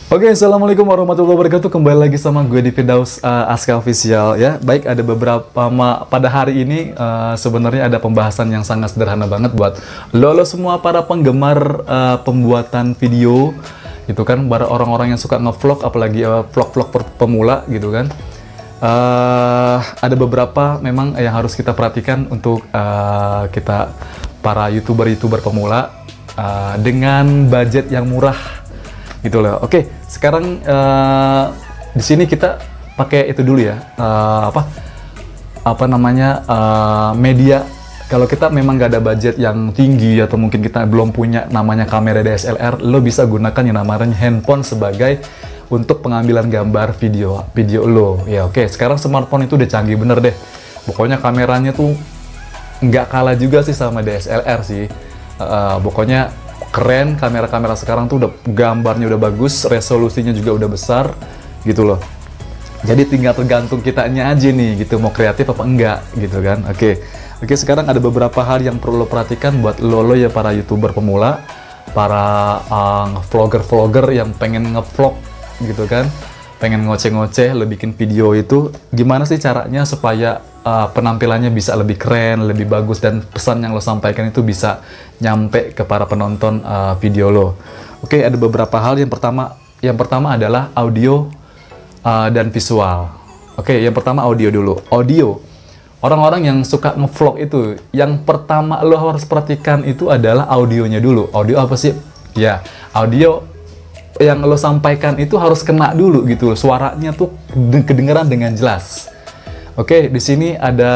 Oke, assalamualaikum warahmatullahi wabarakatuh. Kembali lagi sama gue di Firdaus Aska Official ya. Baik, ada beberapa pada hari ini sebenarnya ada pembahasan yang sangat sederhana banget buat lo semua para penggemar pembuatan video gitu kan, para orang-orang yang suka ngevlog, apalagi vlog-vlog pemula gitu kan. Ada beberapa memang yang harus kita perhatikan untuk kita para youtuber pemula dengan budget yang murah gitu loh. Oke, sekarang di sini kita pakai itu dulu ya, media. Kalau kita memang nggak ada budget yang tinggi atau mungkin kita belum punya namanya kamera DSLR, lo bisa gunakan yang namanya handphone sebagai untuk pengambilan gambar video lo. Ya oke, sekarang smartphone itu udah canggih bener deh. Pokoknya kameranya tuh nggak kalah juga sih sama DSLR sih. Pokoknya keren, kamera-kamera sekarang tuh udah gambarnya udah bagus, resolusinya juga udah besar gitu loh. Jadi tinggal tergantung kitanya aja nih gitu, mau kreatif apa enggak gitu kan. Oke, sekarang ada beberapa hal yang perlu lo perhatikan buat lo ya para youtuber pemula, para vlogger yang pengen ngevlog gitu kan, pengen ngoceh-ngoceh, lo bikin video itu gimana sih caranya supaya penampilannya bisa lebih keren, lebih bagus, dan pesan yang lo sampaikan itu bisa nyampe ke para penonton video lo. Oke, ada beberapa hal. Yang pertama adalah audio dan visual. Oke, yang pertama audio dulu. Audio, orang-orang yang suka ngevlog itu, yang pertama lo harus perhatikan itu adalah audionya dulu. Audio apa sih? Ya, audio yang lo sampaikan itu harus kena dulu gitu, suaranya tuh kedengeran dengan jelas. Oke, di sini ada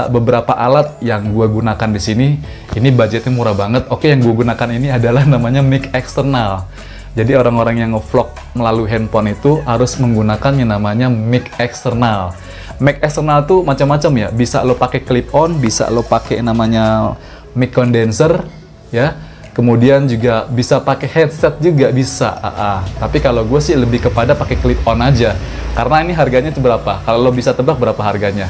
beberapa alat yang gua gunakan di sini. Ini budgetnya murah banget. Oke, yang gua gunakan ini adalah namanya mic eksternal. Jadi orang-orang yang ngevlog melalui handphone itu harus menggunakan yang namanya mic eksternal. Mic eksternal tuh macam-macam ya. Bisa lo pakai clip on, bisa lo pakai namanya mic condenser, ya. Kemudian juga bisa pakai headset juga bisa. Tapi kalau gue sih lebih kepada pakai clip on aja. Karena ini harganya itu berapa? Kalau lo bisa tebak berapa harganya?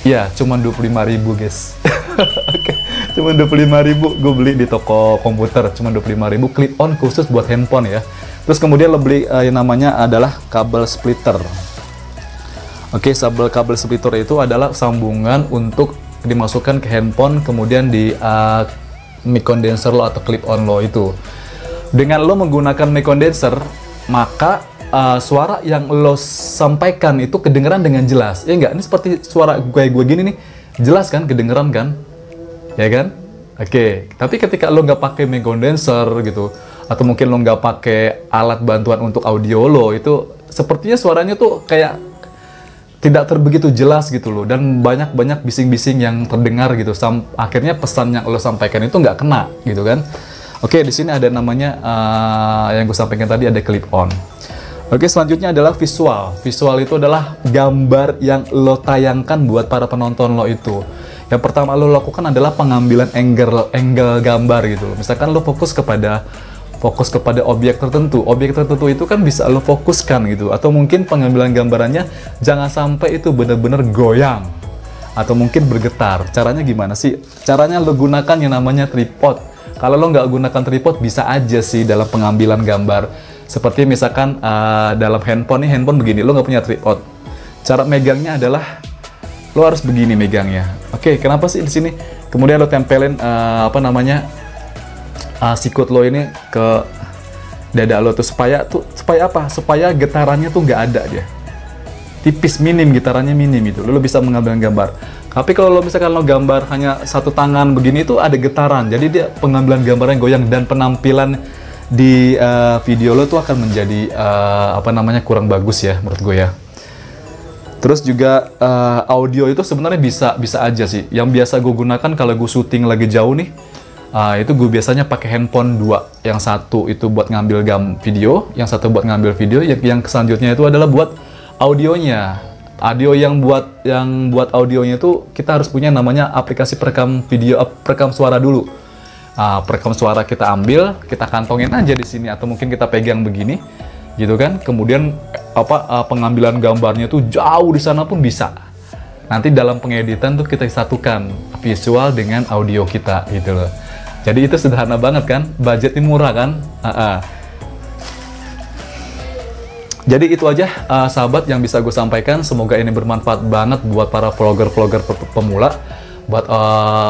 Ya, cuma 25.000 guys. Oke, cuma 25.000 gue beli di toko komputer. Cuma 25.000 clip on khusus buat handphone ya. Terus kemudian lo beli yang namanya adalah kabel splitter. Oke, kabel splitter itu adalah sambungan untuk dimasukkan ke handphone, kemudian di mic condenser lo atau clip on lo itu. Dengan lo menggunakan mic condenser, maka suara yang lo sampaikan itu kedengeran dengan jelas. Ya enggak? Ini seperti suara gue gini nih, jelas kan, kedengeran kan? Ya kan? Oke, tapi ketika lo nggak pakai mic condenser gitu, atau mungkin lo nggak pakai alat bantuan untuk audio lo, itu sepertinya suaranya tuh kayak tidak terbegitu jelas gitu loh, dan banyak bising-bising yang terdengar gitu. Akhirnya pesan yang lo sampaikan itu nggak kena gitu kan. Oke, di sini ada namanya yang gue sampaikan tadi, ada clip on. Oke, selanjutnya adalah visual. Visual itu adalah gambar yang lo tayangkan buat para penonton lo itu. Yang pertama lo lakukan adalah pengambilan angle gambar gitu loh. Misalkan lo fokus kepada objek tertentu. Objek tertentu itu kan bisa lo fokuskan gitu. Atau mungkin pengambilan gambarannya jangan sampai itu benar-benar goyang atau mungkin bergetar. Caranya gimana sih? Caranya lo gunakan yang namanya tripod. Kalau lo nggak gunakan tripod, bisa aja sih dalam pengambilan gambar. Seperti misalkan dalam handphone begini, lo nggak punya tripod. Cara megangnya adalah lo harus begini megangnya. Oke, kenapa sih di sini? Kemudian lo tempelin sikut lo ini ke dada lo tuh, supaya apa? Supaya getarannya tuh nggak ada dia. Tipis, getarannya minim itu. Lo bisa mengambil gambar. Tapi kalau lo misalkan lo gambar hanya satu tangan begini, itu ada getaran. Jadi dia pengambilan gambarnya goyang, dan penampilan di video lo tuh akan menjadi kurang bagus ya menurut gue ya. Terus juga audio itu sebenarnya bisa aja sih. Yang biasa gue gunakan kalau gue syuting lagi jauh nih, itu gue biasanya pakai handphone dua. Yang satu itu buat ngambil video, yang satu buat ngambil video, yang selanjutnya itu adalah buat audionya. Audio yang buat audionya itu kita harus punya namanya aplikasi perekam video, perekam suara dulu. Perekam suara kita ambil, kita kantongin aja di sini, atau mungkin kita pegang begini gitu kan. Kemudian pengambilan gambarnya tuh jauh di sana pun bisa. Nanti dalam pengeditan tuh kita satukan visual dengan audio kita gitu loh. Jadi itu sederhana banget kan, budgetnya murah kan. Jadi itu aja sahabat yang bisa gue sampaikan. Semoga ini bermanfaat banget buat para vlogger-vlogger pemula, buat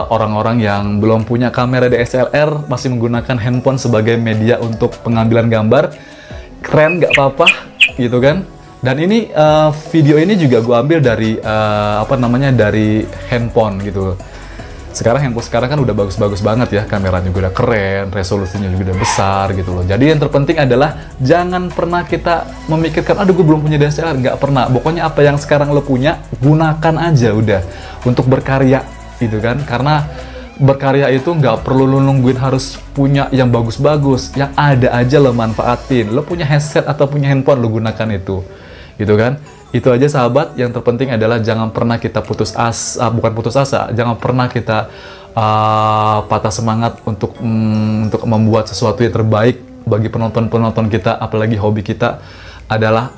orang-orang yang belum punya kamera DSLR, masih menggunakan handphone sebagai media untuk pengambilan gambar. Keren, nggak apa-apa gitu kan. Dan ini video ini juga gue ambil dari dari handphone gitu. Handphone sekarang kan udah bagus-bagus banget ya, kameranya juga udah keren, resolusinya juga udah besar gitu loh. Jadi yang terpenting adalah jangan pernah kita memikirkan, aduh gue belum punya DSLR, nggak pernah. Pokoknya apa yang sekarang lo punya, gunakan aja udah untuk berkarya gitu kan. Karena berkarya itu nggak perlu lo nungguin harus punya yang bagus-bagus, yang ada aja lo manfaatin. Lo punya headset atau punya handphone, lo gunakan itu gitu kan. Itu aja sahabat, yang terpenting adalah jangan pernah kita jangan pernah kita patah semangat untuk membuat sesuatu yang terbaik bagi penonton-penonton kita, apalagi hobi kita adalah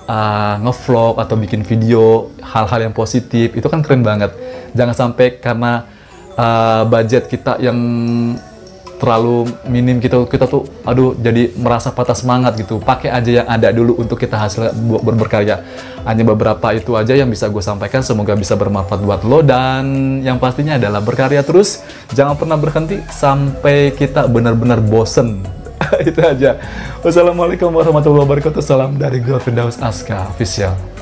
ngevlog atau bikin video hal-hal yang positif. Itu kan keren banget. Jangan sampai karena budget kita yang terlalu minim, kita tuh aduh jadi merasa patah semangat gitu. Pakai aja yang ada dulu untuk kita hasil berkarya. Hanya beberapa itu aja yang bisa gue sampaikan, semoga bisa bermanfaat buat lo, dan yang pastinya adalah berkarya terus, jangan pernah berhenti sampai kita benar-benar bosen. Itu aja. Wassalamualaikum warahmatullahi wabarakatuh. Salam dari gue, Firdaus Aska Official.